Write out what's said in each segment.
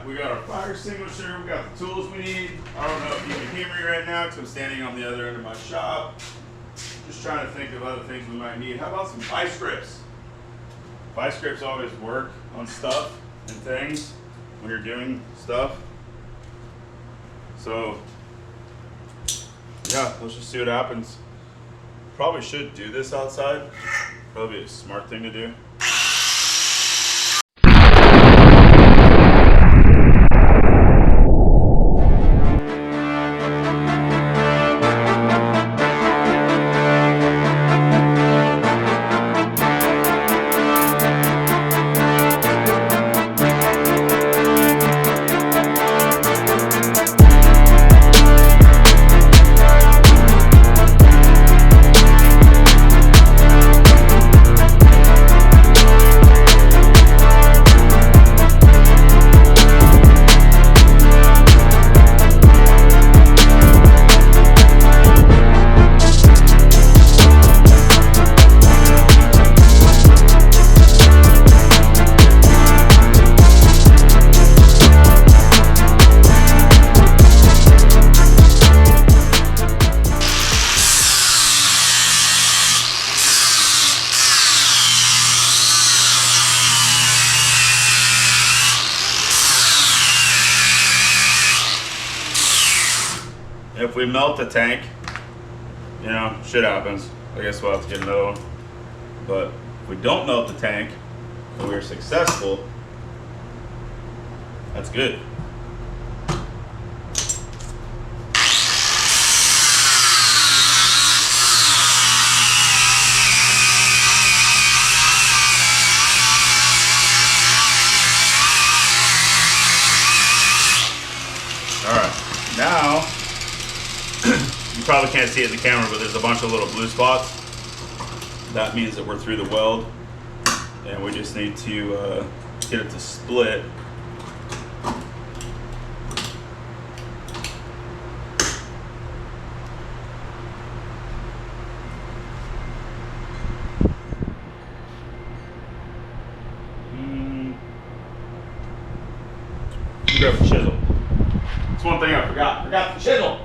We got our fire extinguisher. We got the tools we need. I don't know if you can hear me right now because I'm standing on the other end of my shop. Just trying to think of other things we might need. How about some vice grips? Vice grips always work on stuff and things when you're doing stuff. So yeah, let's just see what happens. Probably should do this outside. Probably a smart thing to do. If we melt the tank, you know, shit happens. I guess we'll have to get another one. But if we don't melt the tank and we're successful, that's good. All right, now, you probably can't see it in the camera, but there's a bunch of little blue spots. That means that we're through the weld, and we just need to get it to split. Grab a chisel. That's one thing I forgot. Forgot the chisel.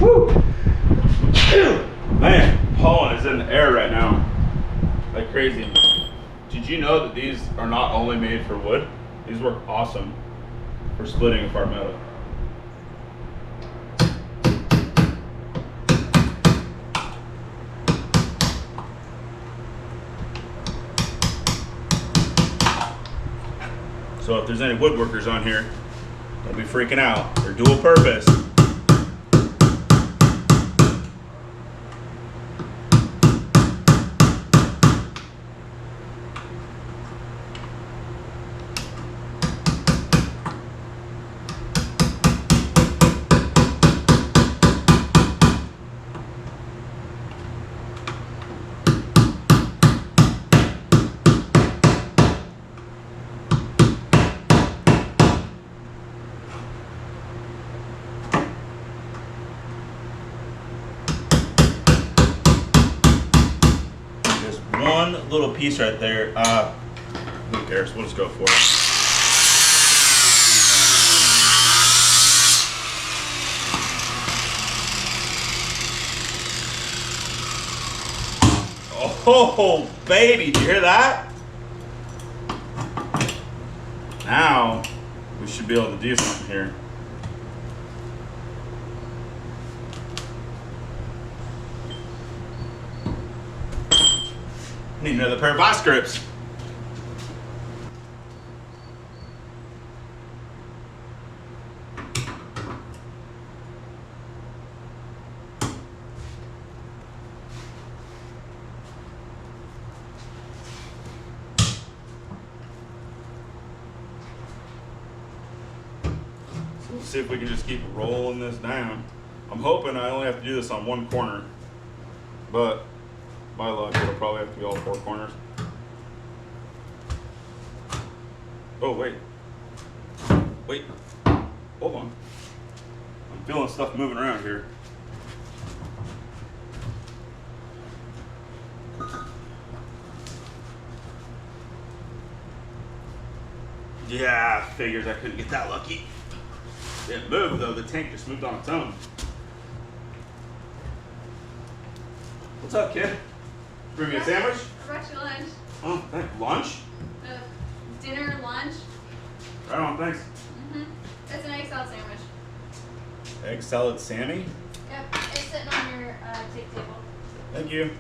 Woo! Man, pollen is in the air right now, like crazy. Did you know that these are not only made for wood? These work awesome for splitting apart metal. So if there's any woodworkers on here, don't be freaking out. They're dual purpose. One little piece right there. Who cares? We'll just go for it. Oh, baby, did you hear that? Now we should be able to do something here. Need another pair of vice grips. So we'll see if we can just keep rolling this down. I'm hoping I only have to do this on one corner, but by luck, it'll probably have to be all four corners. Oh, wait. Wait. Hold on. I'm feeling stuff moving around here. Yeah, figures I couldn't get that lucky. Didn't move though, the tank just moved on its own. What's up, kid? Bring me a sandwich? I brought you lunch. Oh, thanks. Lunch? Dinner, lunch. Right on, thanks. It's an egg salad sandwich. Egg salad Sammy? Yep, it's sitting on your take table. Thank you.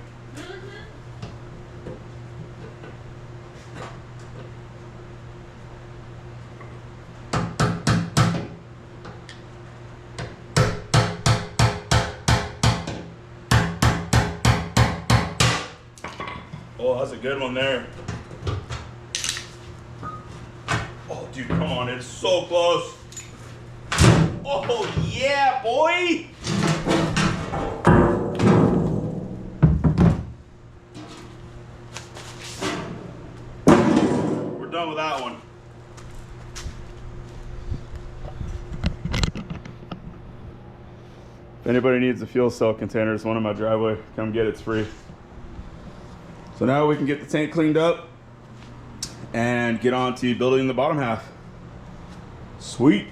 Oh, that's a good one there. Oh, dude, come on, it's so close. Oh, yeah, boy. We're done with that one. If anybody needs a fuel cell container, it's one in my driveway. Come get it, it's free. So now we can get the tank cleaned up and get on to building the bottom half. Sweet.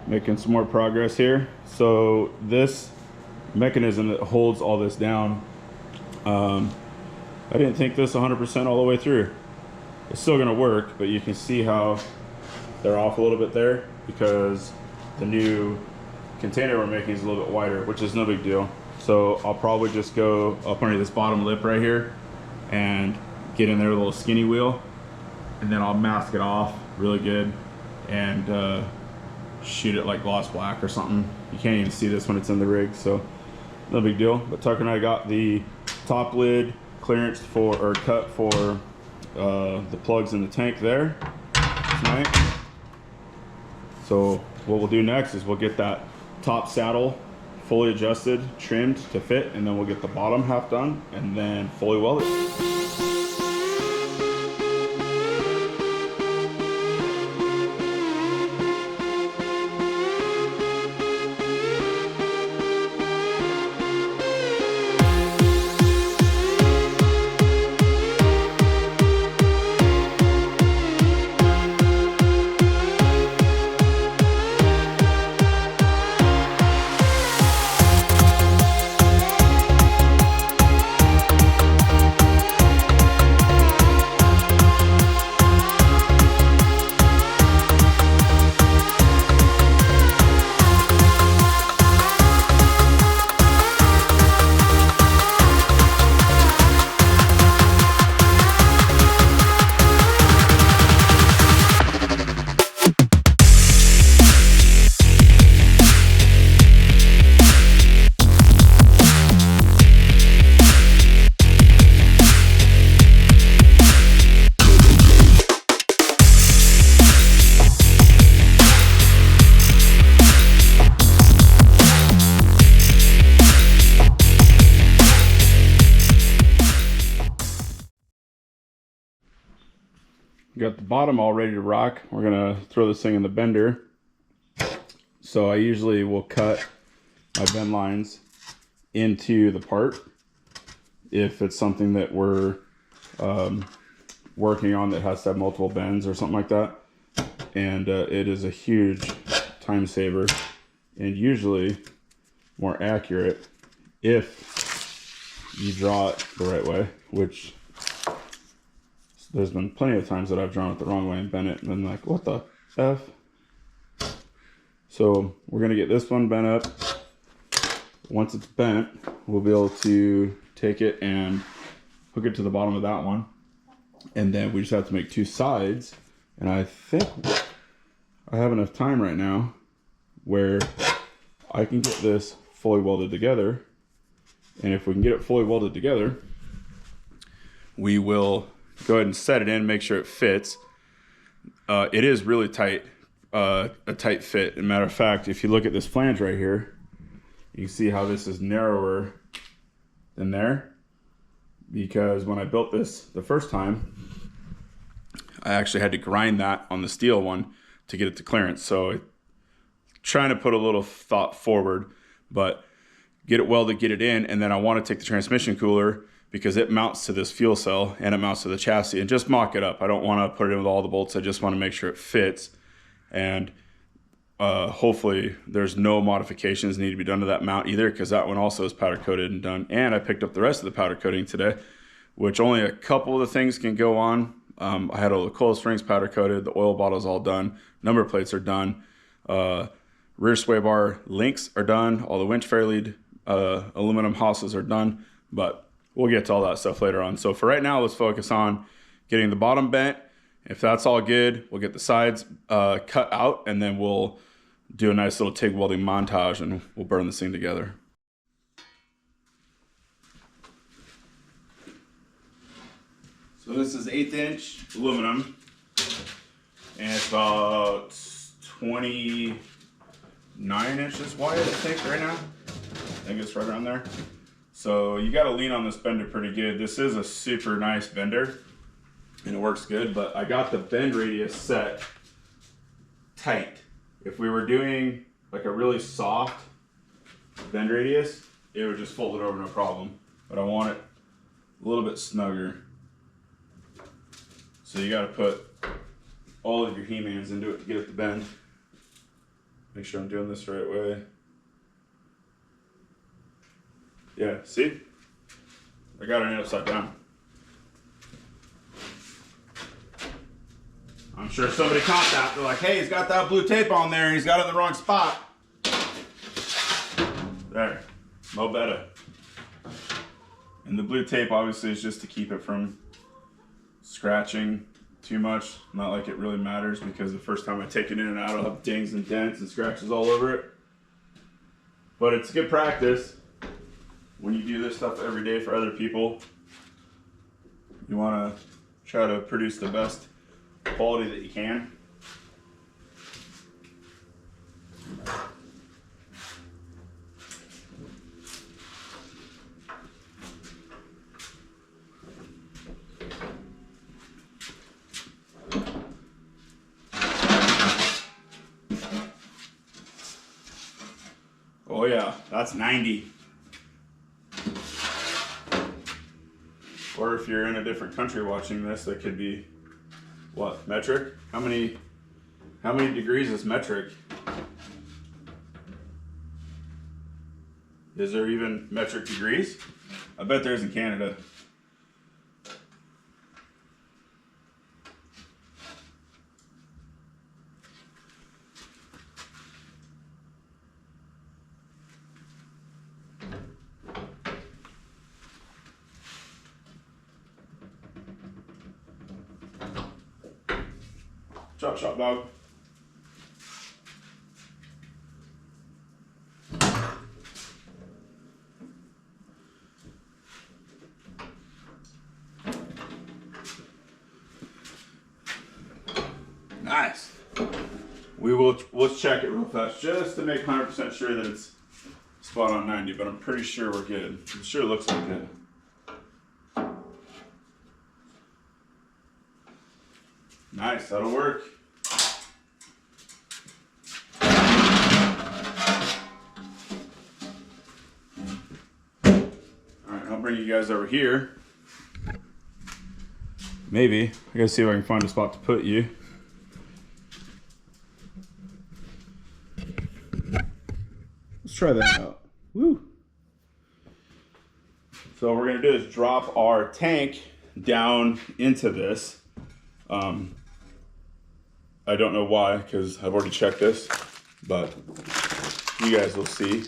Making some more progress here. So this mechanism that holds all this down, I didn't think this 100% all the way through. It's still gonna work, but you can see how they're off a little bit there because the new container we're making is a little bit wider, which is no big deal. So I'll probably just go up under this bottom lip right here and get in there with a little skinny wheel, and then I'll mask it off really good and shoot it like gloss black or something. You can't even see this when it's in the rig, so no big deal. But Tucker and I got the top lid clearance for, or cut for the plugs in the tank there tonight. So what we'll do next is we'll get that top saddle fully adjusted, trimmed to fit, and then we'll get the bottom half done and then fully welded. Got the bottom all ready to rock. We're gonna throw this thing in the bender. So I usually will cut my bend lines into the part if it's something that we're working on that has to have multiple bends or something like that. And it is a huge time saver and usually more accurate if you draw it the right way, which there's been plenty of times that I've drawn it the wrong way and bent it and been like, what the F? So we're gonna get this one bent up. Once it's bent, we'll be able to take it and hook it to the bottom of that one. And then we just have to make two sides. And I think I have enough time right now where I can get this fully welded together. And if we can get it fully welded together, we will go ahead and set it in, make sure it fits. It is really tight, a tight fit. As a matter of fact, if you look at this flange right here, you can see how this is narrower than there because when I built this the first time, I actually had to grind that on the steel one to get it to clearance. So trying to put a little thought forward, but get it welded, get it in, and then I want to take the transmission cooler because it mounts to this fuel cell and it mounts to the chassis, and just mock it up. I don't want to put it in with all the bolts. I just want to make sure it fits, and hopefully there's no modifications need to be done to that mount either, because that one also is powder coated and done. And I picked up the rest of the powder coating today, which only a couple of the things can go on. I had all the coil springs powder coated, the oil bottle's all done, number plates are done, rear sway bar links are done, all the winch fairlead aluminum hosses are done, but we'll get to all that stuff later on. So for right now, let's focus on getting the bottom bent. If that's all good, we'll get the sides cut out, and then we'll do a nice little TIG welding montage, and we'll burn this thing together. So this is 1/8 inch aluminum, and it's about 29 inches wide, I think, right now. I think it's right around there. So you got to lean on this bender pretty good. This is a super nice bender, and it works good, but I got the bend radius set tight. If we were doing like a really soft bend radius, it would just fold it over no problem. But I want it a little bit snugger. So you got to put all of your He-Mans into it to get it to bend. Make sure I'm doing this the right way. Yeah, see? I got it upside down. I'm sure somebody caught that. They're like, hey, he's got that blue tape on there and he's got it in the wrong spot. There, mo better. And the blue tape obviously is just to keep it from scratching too much. Not like it really matters, because the first time I take it in and out, I'll have dings and dents and scratches all over it. But it's good practice. When you do this stuff every day for other people, you want to try to produce the best quality that you can. Oh yeah, that's 90. Or if you're in a different country watching this, that could be, what, metric? How many degrees is metric? Is there even metric degrees? I bet there's in Canada. Chop, chop, dog. Nice. Let's check it real fast just to make 100% sure that it's spot on 90, but I'm pretty sure we're good. I'm sure it looks like it. Nice, that'll work. Alright, I'll bring you guys over here. Maybe. I gotta see if I can find a spot to put you. Let's try that out. Woo! So what we're gonna do is drop our tank down into this. I don't know why, because I've already checked this, but you guys will see.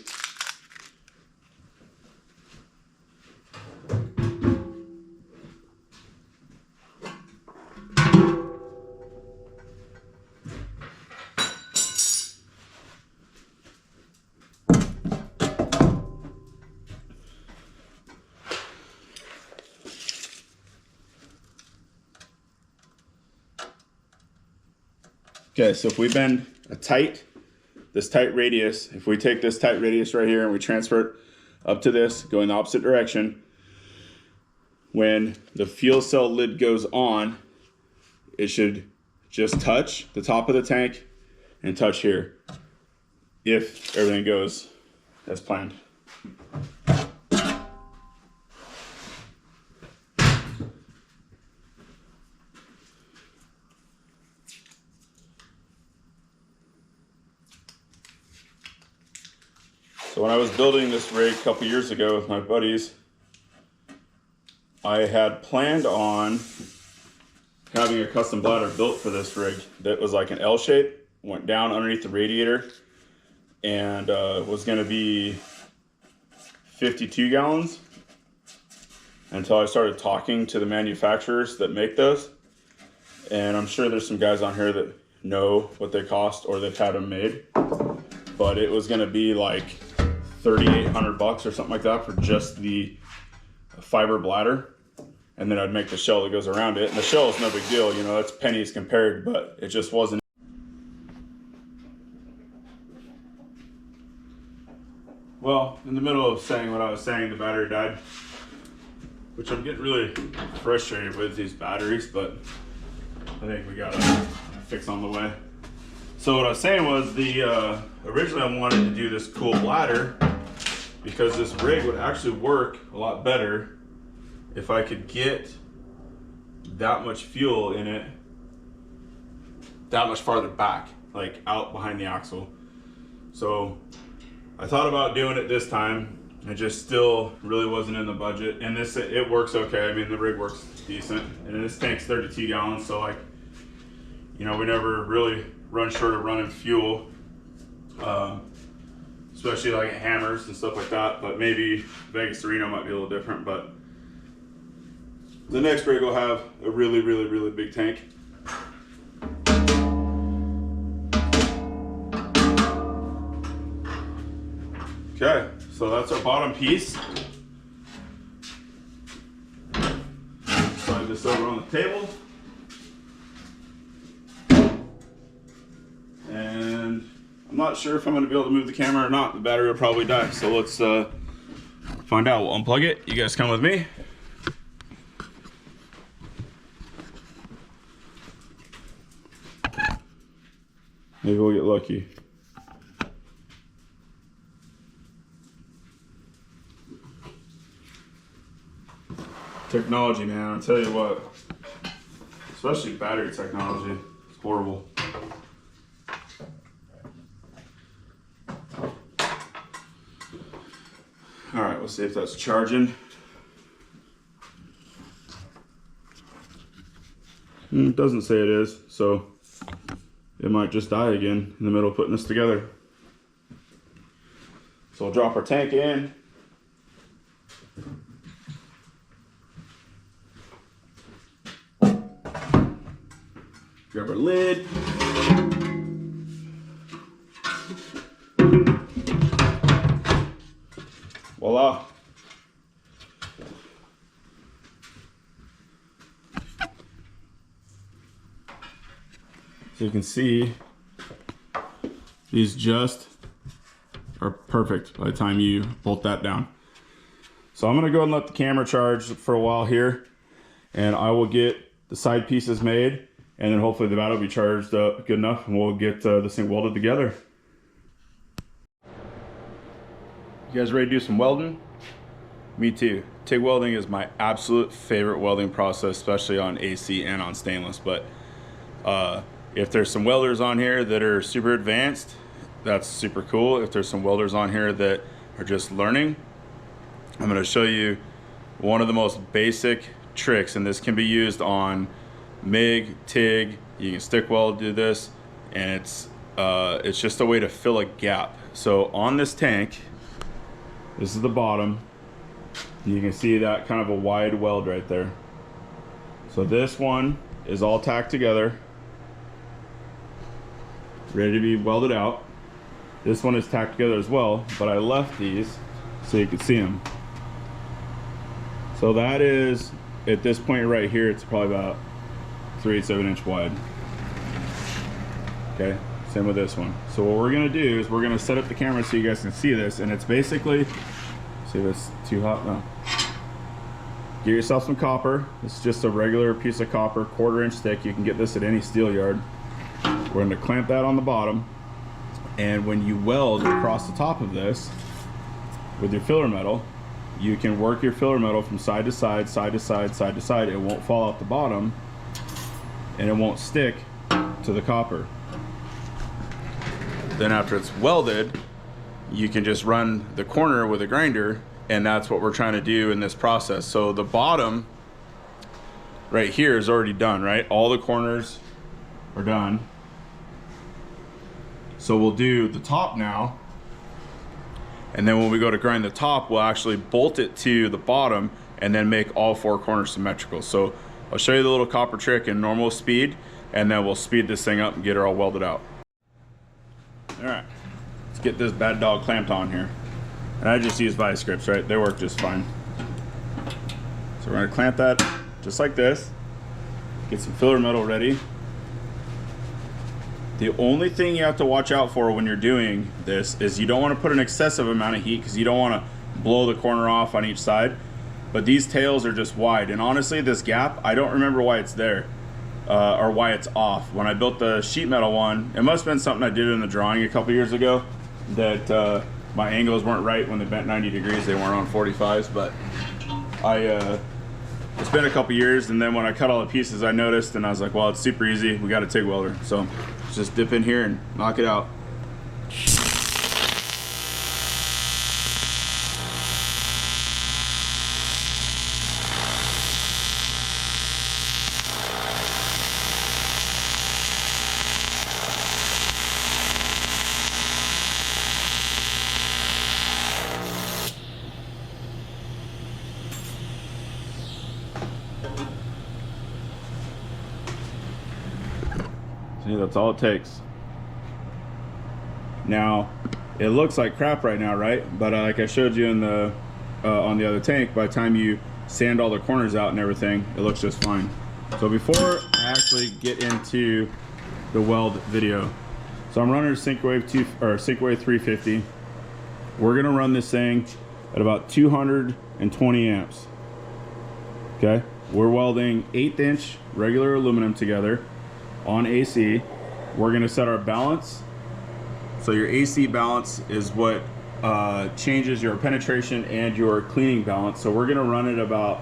Okay, so if we bend this tight radius, if we take this tight radius right here and we transfer it up to this, going the opposite direction, when the fuel cell lid goes on, it should just touch the top of the tank and touch here if everything goes as planned. So when I was building this rig a couple years ago with my buddies, I had planned on having a custom bladder built for this rig that was like an L shape, went down underneath the radiator, and was going to be 52 gallons until I started talking to the manufacturers that make those. And I'm sure there's some guys on here that know what they cost or they've had them made, but it was going to be like $3,800 or something like that for just the fiber bladder. And then I'd make the shell that goes around it. And the shell is no big deal, you know, it's pennies compared, but it just wasn't. Well, in the middle of saying what I was saying, the battery died, which I'm getting really frustrated with these batteries, but I think we got a fix on the way. So what I was saying was originally I wanted to do this cool bladder because this rig would actually work a lot better if I could get that much fuel in it that much farther back, like out behind the axle. So I thought about doing it this time. It just still really wasn't in the budget. And this, it works okay. I mean, the rig works decent. And this tank's 32 gallons, so like, you know, we never really run short of running fuel, especially like at hammers and stuff like that. But maybe Vegas to Reno might be a little different. But the next rig will have a really, really, really big tank. Okay, so that's our bottom piece. Slide this over on the table. And I'm not sure if I'm gonna be able to move the camera or not. The battery will probably die. So let's find out. We'll unplug it. You guys come with me. Maybe we'll get lucky. Technology, man, I'll tell you what, especially battery technology, it's horrible. All right, let's see if that's charging. It doesn't say it is, so it might just die again in the middle of putting this together. So we'll drop our tank in. Grab our lid. Voila. So you can see these just are perfect by the time you bolt that down. So I'm gonna go and let the camera charge for a while here, and I will get the side pieces made, and then hopefully the battery will be charged up good enough and we'll get this thing welded together. You guys ready to do some welding? Me too. TIG welding is my absolute favorite welding process, especially on AC and on stainless. But if there's some welders on here that are super advanced, that's super cool. If there's some welders on here that are just learning, I'm going to show you one of the most basic tricks, and this can be used on MIG, TIG. You can stick weld, do this, and it's just a way to fill a gap. So on this tank, this is the bottom. You can see that kind of a wide weld right there. So this one is all tacked together, ready to be welded out. This one is tacked together as well, but I left these so you could see them. So that is, at this point right here, it's probably about 3/8 of an inch wide. Okay, same with this one. So what we're gonna do is we're gonna set up the camera so you guys can see this, and it's basically, see if it's too hot now. get yourself some copper. It's just a regular piece of copper, 1/4 inch thick. You can get this at any steel yard. We're going to clamp that on the bottom, and when you weld across the top of this with your filler metal, you can work your filler metal from side to side, side to side, side to side. It won't fall out the bottom, and it won't stick to the copper. Then after it's welded, you can just run the corner with a grinder, and that's what we're trying to do in this process. So the bottom right here is already done, right? All the corners are done. So we'll do the top now, and then when we go to grind the top, we'll actually bolt it to the bottom and then make all 4 corners symmetrical. So I'll show you the little copper trick in normal speed, and then we'll speed this thing up and get her all welded out. All right, let's get this bad dog clamped on here. And I just use vice grips, right? They work just fine. So we're gonna clamp that just like this. Get some filler metal ready. The only thing you have to watch out for when you're doing this is you don't want to put an excessive amount of heat, because you don't want to blow the corner off on each side. But these tails are just wide, and honestly this gap, I don't remember why it's there or why it's off. When I built the sheet metal one, it must have been something I did in the drawing a couple years ago, that my angles weren't right when they bent 90 degrees. They weren't on 45s, but it's been a couple years, and then when I cut all the pieces I noticed, and I was like, well, it's super easy, we got a TIG welder. So just dip in here and knock it out. See, that's all it takes. Now, it looks like crap right now, right? But like I showed you in the on the other tank, by the time you sand all the corners out and everything, it looks just fine. So before I actually get into the weld video, so I'm running a Sync-Wave 350. We're gonna run this thing at about 220 amps. Okay, we're welding 1/8 inch regular aluminum together on AC. We're gonna set our balance. So your AC balance is what changes your penetration and your cleaning balance. So we're gonna run it about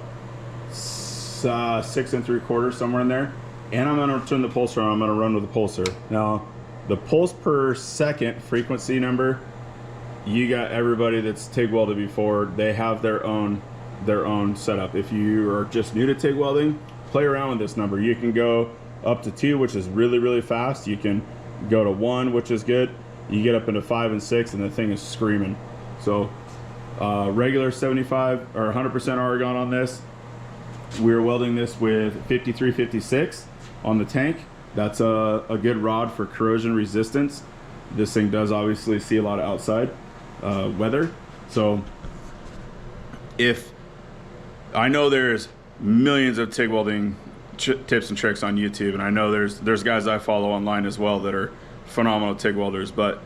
6 3/4, somewhere in there. And I'm gonna turn the pulser on. I'm gonna run with the pulser. Now, the pulse per second frequency number, you got everybody that's TIG welded before, they have their own setup. If you are just new to TIG welding, play around with this number. You can go up to 2, which is really, really fast. You can go to 1, which is good. You get up into 5 and 6, and the thing is screaming. So regular 75 or 100% argon on this. We're welding this with 5356 on the tank. That's a good rod for corrosion resistance. This thing does obviously see a lot of outside weather. So if I know there's millions of TIG welding tips and tricks on YouTube, and I know there's guys I follow online as well that are phenomenal TIG welders, but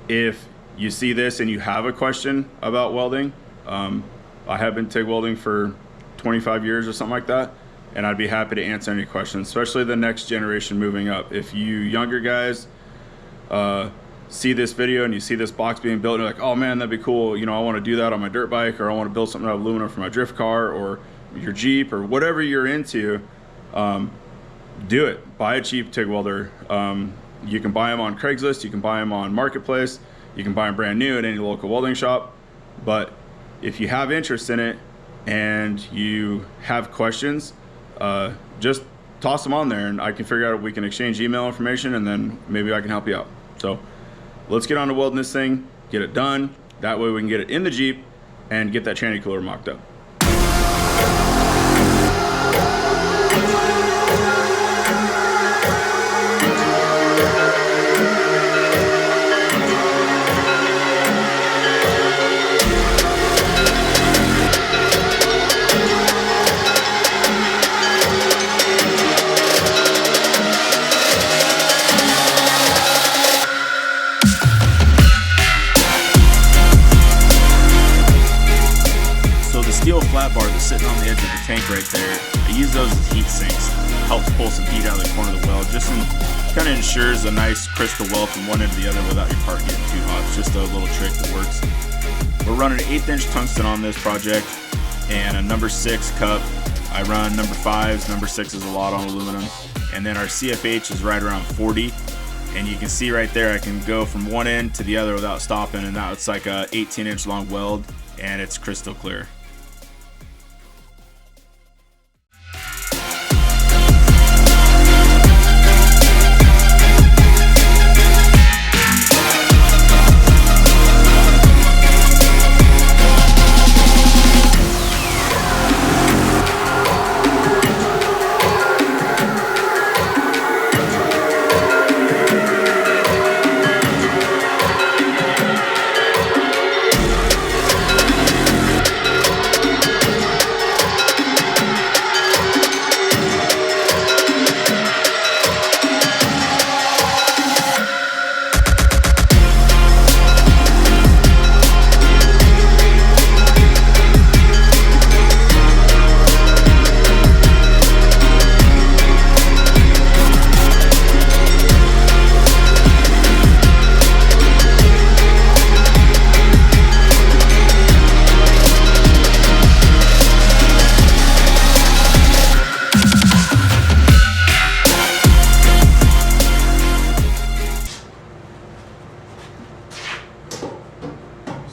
if you see this and you have a question about welding, I have been TIG welding for 25 years or something like that, and I'd be happy to answer any questions, especially the next generation moving up. If you younger guys see this video and you see this box being built and you're like, oh man, that'd be cool, you know, I want to do that on my dirt bike, or I want to build something out of aluminum for my drift car or your Jeep or whatever you're into, do it. Buy a cheap TIG welder. You can buy them on Craigslist, you can buy them on Marketplace, you can buy them brand new at any local welding shop. But if you have interest in it and you have questions, just toss them on there and I can figure out if we can exchange email information, and then maybe I can help you out. So let's get on to welding this thing, get it done. That way we can get it in the Jeep and get that tranny cooler mocked up. sitting on the edge of the tank right there. I use those as heat sinks. Helps pull some heat out of the corner of the weld. Just kind of ensures a nice crystal weld from one end to the other without your part getting too hot. It's just a little trick that works. We're running an 1/8 inch tungsten on this project and a number 6 cup. I run number 5s. Number 6 is a lot on aluminum. And then our CFH is right around 40. And you can see right there, I can go from one end to the other without stopping, and now it's like a 18-inch long weld, and it's crystal clear.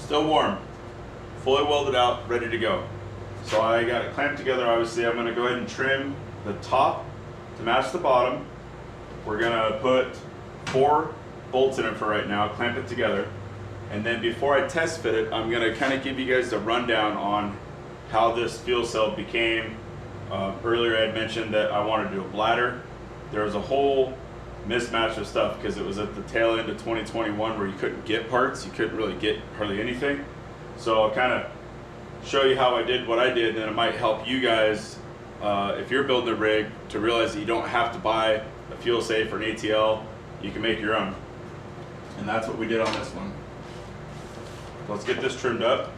Still warm, fully welded out, ready to go. So I got it clamped together. Obviously I'm gonna go ahead and trim the top to match the bottom. We're gonna put 4 bolts in it for right now, clamp it together. And then before I test fit it, I'm gonna kind of give you guys a rundown on how this fuel cell became. Earlier I had mentioned that I wanted to do a bladder. There was a whole mismatch of stuff because it was at the tail end of 2021 where you couldn't get parts, you couldn't really get hardly anything. So I'll kind of show you how I did what I did, and it might help you guys if you're building a rig to realize that you don't have to buy a fuel safe or an ATL, you can make your own. And that's what we did on this one. Let's get this trimmed up.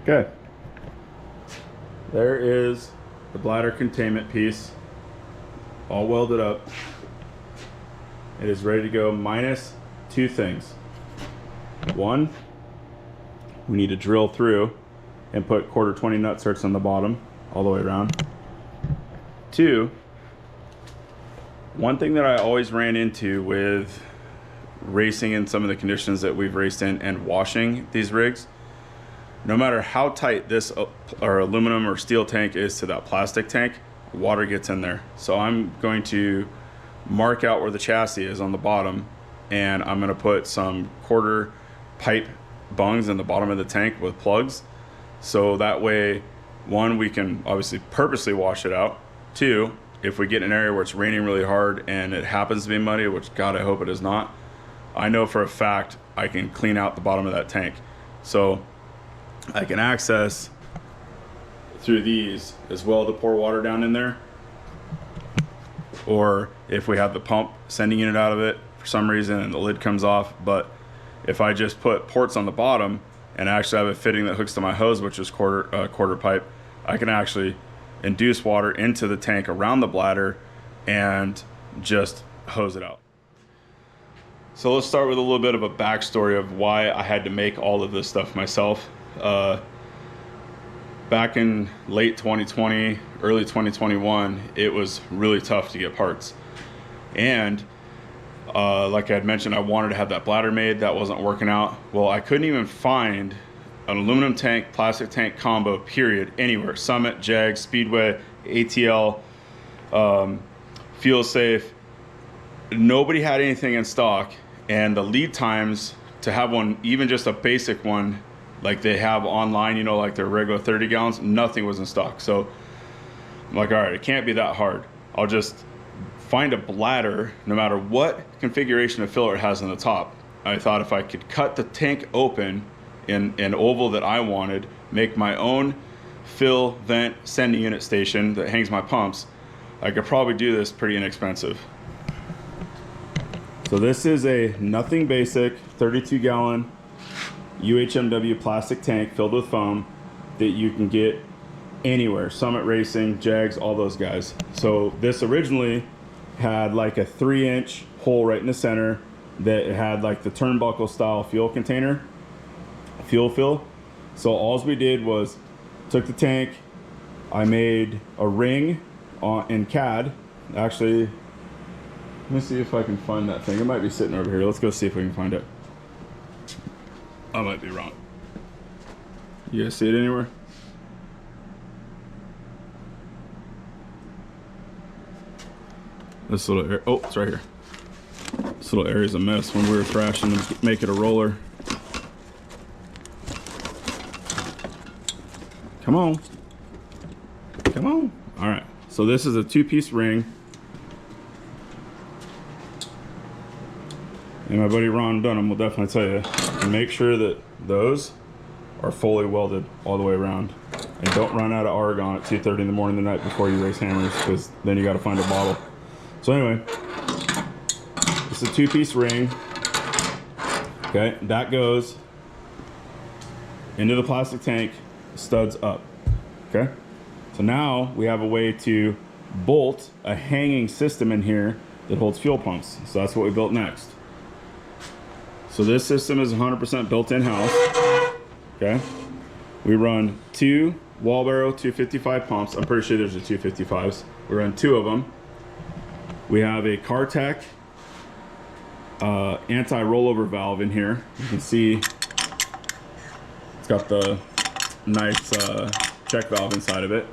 Okay, there is the bladder containment piece all welded up. It is ready to go, minus 2 things. 1, we need to drill through and put 1/4 20 nut certs on the bottom all the way around. 2, One thing that I always ran into with racing in some of the conditions that we've raced in and washing these rigs, no matter how tight this or aluminum or steel tank is to that plastic tank, water gets in there. So I'm going to mark out where the chassis is on the bottom, and I'm going to put some quarter pipe bungs in the bottom of the tank with plugs. So that way, one, we can obviously purposely wash it out. Two, if we get in an area where it's raining really hard and it happens to be muddy, which God, I hope it is not, I know for a fact I can clean out the bottom of that tank. So I can access through these as well to pour water down in there. Or if we have the pump sending unit out of it for some reason and the lid comes off. But if I just put ports on the bottom and actually have a fitting that hooks to my hose, which is quarter pipe, I can actually induce water into the tank around the bladder and just hose it out. So let's start with a little bit of a backstory of why I had to make all of this stuff myself. Back in late 2020, early 2021, it was really tough to get parts. And like I had mentioned, I wanted to have that bladder made. That wasn't working out. Well, I couldn't even find an aluminum tank, plastic tank combo, period, anywhere. Summit, Jag, Speedway, ATL, Fuel Safe. Nobody had anything in stock. And the lead times to have one, even just a basic one, like they have online, you know, like their regular 30 gallons, nothing was in stock. So I'm like, all right, it can't be that hard. I'll just find a bladder, no matter what configuration of filler it has on the top. I thought if I could cut the tank open in an oval that I wanted, make my own fill vent sending unit station that hangs my pumps, I could probably do this pretty inexpensive. So this is a nothing basic 32 gallon UHMW plastic tank filled with foam that you can get anywhere. Summit Racing, Jags, all those guys. So this originally had like a 3-inch hole right in the center that had like the turnbuckle style fuel container, fuel fill. So all we did was took the tank, I made a ring in CAD. Actually, let me see if I can find that thing. It might be sitting over here. Let's go see if we can find it. I might be wrong. You guys see it anywhere? This little area, oh, it's right here. This little area's a mess when we were thrashing to make it a roller. Come on. Come on. All right, so this is a 2-piece ring. And my buddy Ron Dunham will definitely tell you, make sure that those are fully welded all the way around. And don't run out of argon at 2:30 in the morning the night before you race hammers, because then you got to find a bottle. So anyway, it's a 2-piece ring. Okay, that goes into the plastic tank, studs up. Okay, so now we have a way to bolt a hanging system in here that holds fuel pumps. So that's what we built next. So this system is 100% built in-house. Okay, we run 2 Walbaro 255 pumps. I'm pretty sure there's a 255s. We run 2 of them. We have a Cartec anti-rollover valve in here. You can see it's got the nice check valve inside of it.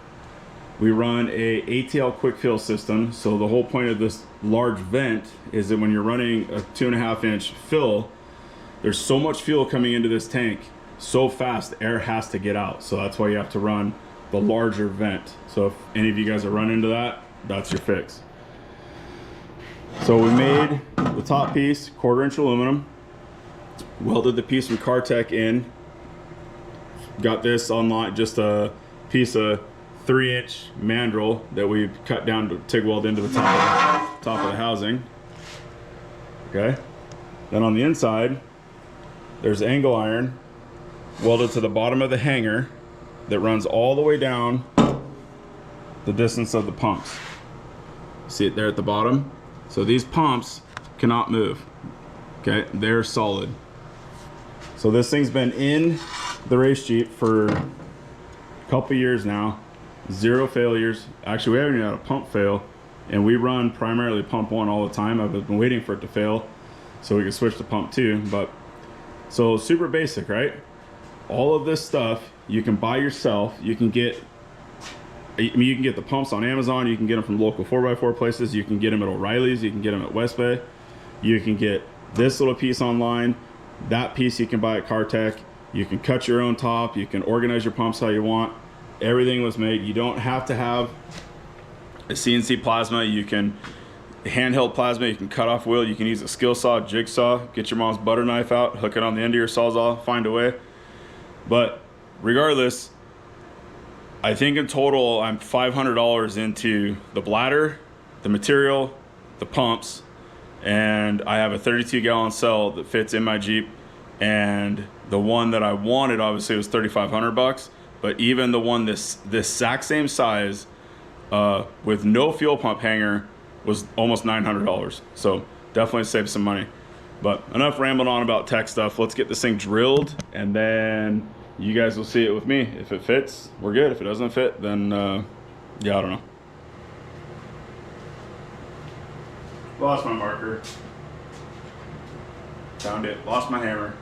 We run a ATL quick fill system. So the whole point of this large vent is that when you're running a 2.5-inch fill, there's so much fuel coming into this tank so fast, air has to get out. So that's why you have to run the larger vent. So if any of you guys are running into that, that's your fix. So we made the top piece 1/4-inch aluminum, welded the piece from Cartec in, got this online, just a piece of 3-inch mandrel that we cut down to TIG weld into the top of the housing. Okay, then on the inside there's angle iron welded to the bottom of the hanger that runs all the way down the distance of the pumps. See it there at the bottom? So these pumps cannot move. Okay, they're solid. So this thing's been in the race Jeep for a couple years now. 0 failures. Actually, we haven't even had a pump fail and we run primarily pump 1 all the time. I've been waiting for it to fail so we can switch to pump 2. But so super basic, right? All of this stuff you can buy yourself. You can get, I mean, you can get the pumps on Amazon. You can get them from local 4x4 places. You can get them at O'Reilly's. You can get them at West Bay. You can get this little piece online. That piece you can buy at CarTech. You can cut your own top. You can organize your pumps how you want. Everything was made. You don't have to have a CNC plasma. You can handheld plasma. You can cut off wheel. You can use a skill saw, jigsaw, get your mom's butter knife out, hook it on the end of your sawzall, find a way. But regardless, I think in total I'm $500 into the bladder, the material, the pumps, and I have a 32-gallon cell that fits in my Jeep. And the one that I wanted, obviously, was $3,500. But even the one this exact same size with no fuel pump hanger was almost $900. So definitely save some money. But enough rambling on about tech stuff. Let's get this thing drilled, and then you guys will see it with me. If it fits, we're good. If it doesn't fit, then yeah, I don't know. Lost my marker. Found it. Lost my hammer.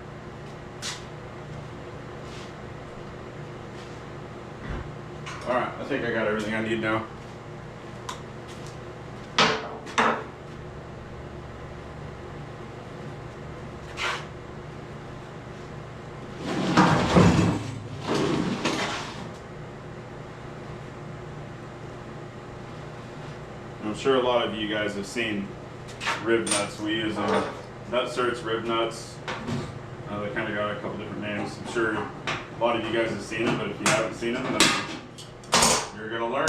All right, I think I got everything I need now. I'm sure a lot of you guys have seen rib nuts. We use them. Nut certs, rib nuts. They kind of got a couple different names. I'm sure a lot of you guys have seen them, but if you haven't seen them, then you're gonna learn.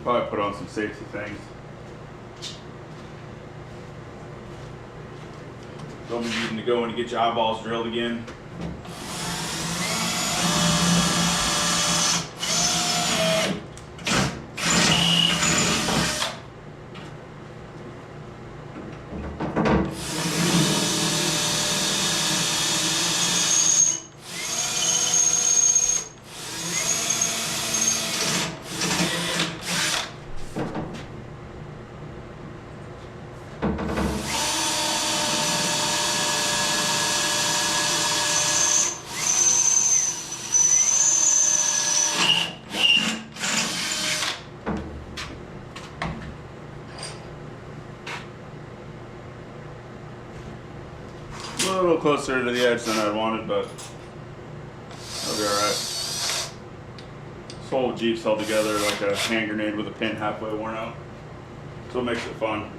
Probably put on some safety things. Don't be needing to go in and get your eyeballs drilled again. A little closer to the edge than I wanted, but that'll be alright. This whole Jeep's held together like a hand grenade with a pin halfway worn out. That's what makes it fun.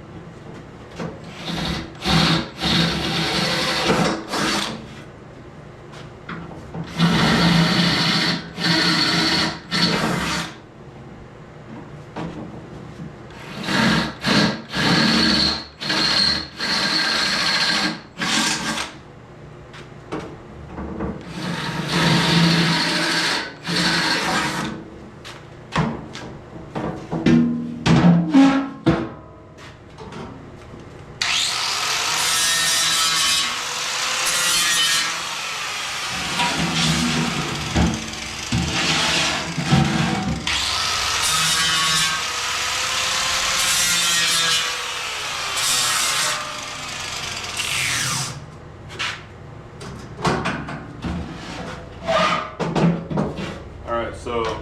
So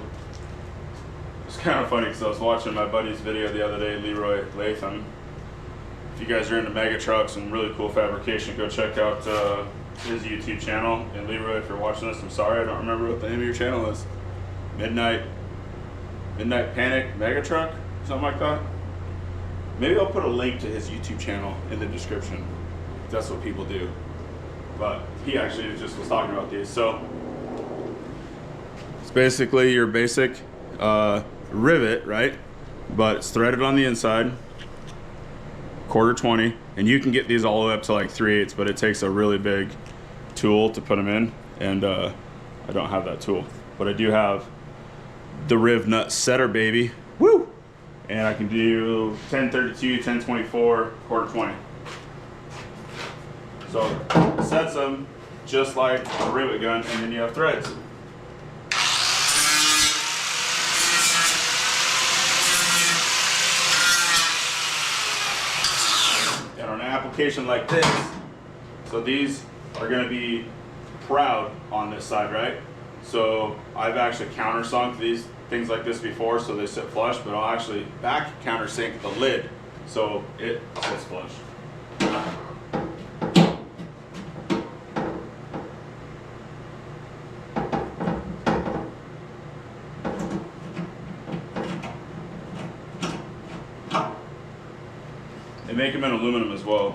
it's kind of funny because I was watching my buddy's video the other day, Leroy Lathams. If you guys are into mega trucks and really cool fabrication, go check out his YouTube channel. And Leroy, if you're watching this, I'm sorry, I don't remember what the name of your channel is. Midnight Panic Mega Truck, something like that. Maybe I'll put a link to his YouTube channel in the description. That's what people do. But he actually just was talking about these. So it's basically your basic rivet, right? But it's threaded on the inside, 1/4 20, and you can get these all the way up to like 3/8, but it takes a really big tool to put them in, and I don't have that tool, but I do have the Riv Nut Setter, baby. Woo! And I can do 1032, 1024, 1/4 20. So it sets them just like a rivet gun, and then you have threads. And on an application like this, so these are going to be proud on this side, right? So I've actually countersunk these things like this before, so they sit flush, but I'll actually back countersink the lid so it sits flush. They make them in aluminum as well.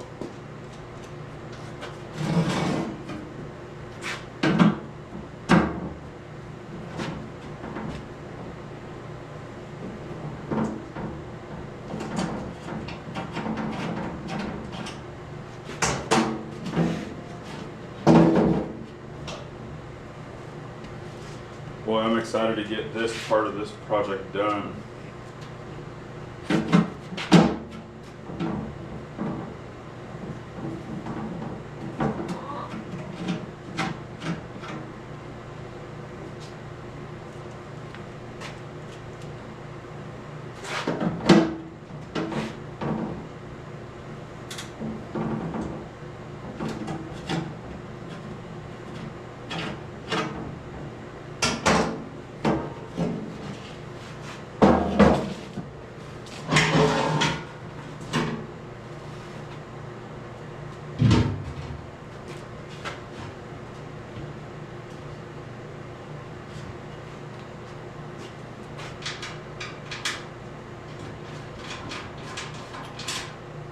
Boy, I'm excited to get this part of this project done.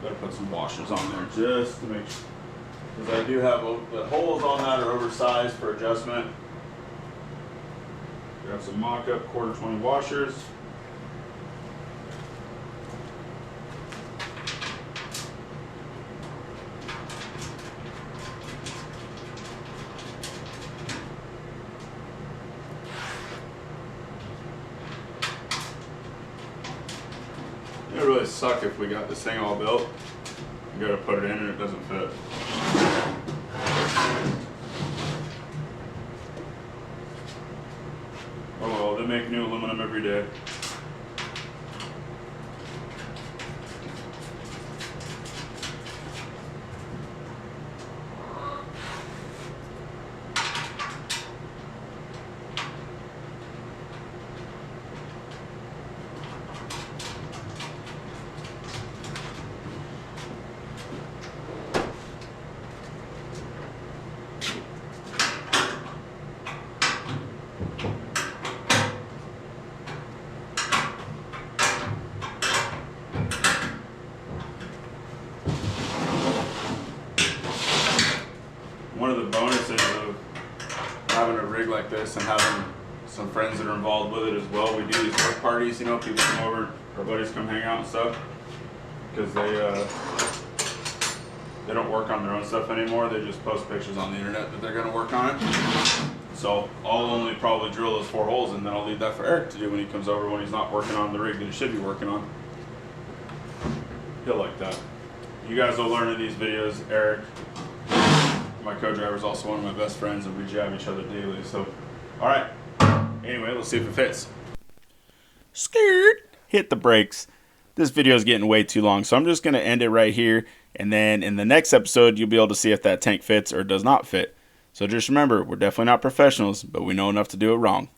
Gotta put some washers on there just to make sure, because I do have the holes on that are oversized for adjustment. Grab some mock-up 1/4 20 washers. It would really suck if we got this thing all built. You gotta put it in and it doesn't fit. Oh well, they make new aluminum every day. One of the bonuses of having a rig like this and having some friends that are involved with it as well, we do these work parties, you know, people come over, our buddies come hang out and stuff, because they don't work on their own stuff anymore, they just post pictures on the internet that they're going to work on it. So I'll only probably drill those 4 holes, and then I'll leave that for Eric to do when he comes over, when he's not working on the rig that he should be working on. He'll like that. You guys will learn in these videos. Eric, my co-driver, is also one of my best friends, and we jab each other daily. So, all right. Anyway, let's see if it fits. Scared. Hit the brakes. This video is getting way too long, so I'm just going to end it right here. And then in the next episode, you'll be able to see if that tank fits or does not fit. So just remember, we're definitely not professionals, but we know enough to do it wrong.